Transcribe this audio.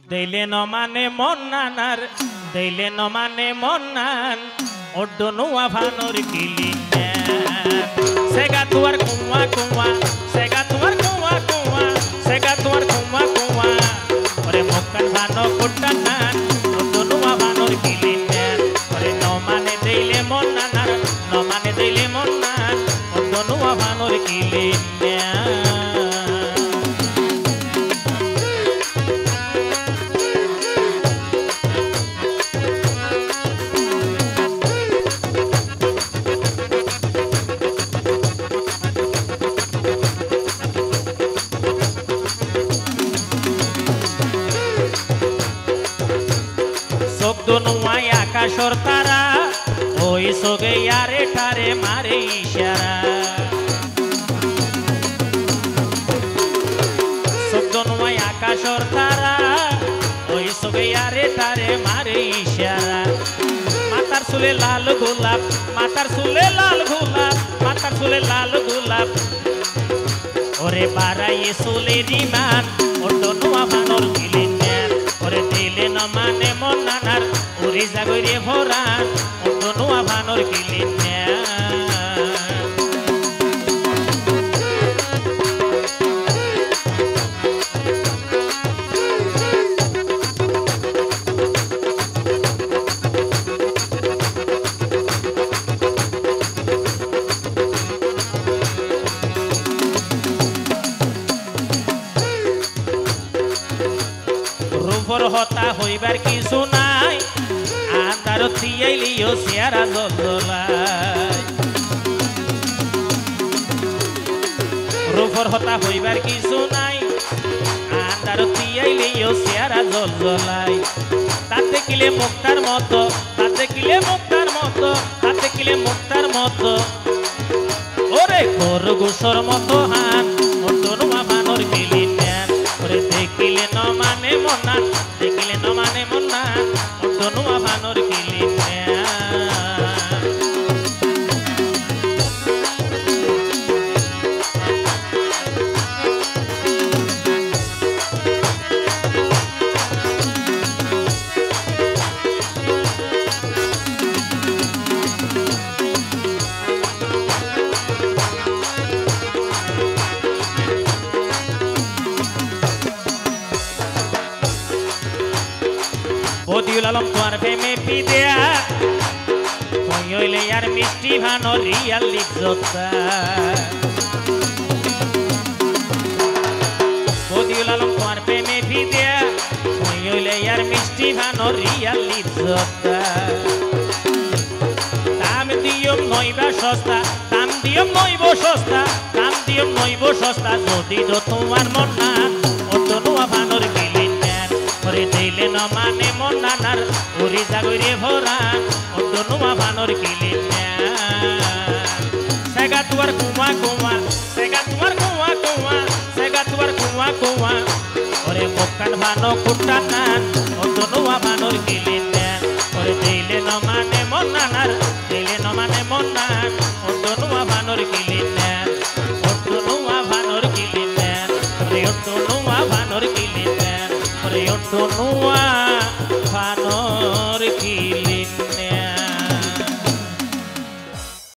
দেইলে ন মানে মন্নানার দেইলে ন মানে মন্নান ওডনুয়া ভানোর কিলিনে সেগা তুয়ার কুয়া কুয়া সেগা তুয়ার কুয়া কুয়া সেগা তুয়ার কুয়া কুয়া ওরে মক্কান ভানো কুটানান ওডনুয়া ভানোর কিলিনে ওরে ন মানে দেইলে মন্নানার ন মানে দেইলে মন্নান ওডনুয়া ভানোর কিলিনে দুনুয়ায় আকাশর তারা ওই সোগে ইয়ারে ঠারে মারে ইশারা দুনুয়ায় আকাশর তারা ওই সোগে ইয়ারে ঠারে মারে ইশারা মাতার চুলে লাল গোলাপ মাতার চুলে লাল গোলাপ মাতার চুলে লাল গোলাপ ওরে বাড়াইয়ে চুলের ইমান ও দুনুয়া বানর গিলেন ওরে দিলে ন মানে মন্নানার ওরে জাগরে ভরান ওডনুয়া ভানোর কিলিনে রূপর হতা হইবার কিছু নাই আন্ধার থিয়াইলিও চেহারা জলজলাই রূপর হতা হইবার কিছু নাই আন্ধার থিয়াইলিও চেহারা জলজলাই তাতে কিলে মুক্তার মতো তাতে কিলে মুক্তার মতো তাতে কিলে মুক্তার মতো ওরে খরগোশর মতো হান ওডনুয়া ভানোর কিলিনে ওরে দেখিলে ন মানে মন্নান দেখিলে ন মানে মন্নান ওডনুয়া ভানোর কিলিনে বদিউল আলম তোমার প্রেমে পিদেয়া কই হইলে আর মিষ্টি ভানো রিয়াল লিপজতা বদিউল আলম তোমার প্রেমে পিদেয়া কই হইলে আর মিষ্টি ভানো রিয়াল লিপজতা দাম দিয়ম নইবা সস্তা দাম দিয়ম নইব সস্তা দাম দিয়ম নইব সস্তা যদি তোমার মন না ওডনুয়া ভানোর কিলিনে ওরে দিলে ন মানে মন্নানার ওরে জাগরে ভরান ওডনুয়া ভানোর কিলিনে সেগা তুয়ার কুয়া কুয়া সেগা তুয়ার কুয়া কুয়া সেগা তুয়ার কুয়া কুয়া ওরে মক্কান ভানো কুটানান ওডনুয়া ভানোর কিলিনে ওরে দিলে ন মানে মন্নানার দিলে ন মানে মন্নান ওডনুয়া ভানোর কিলিনে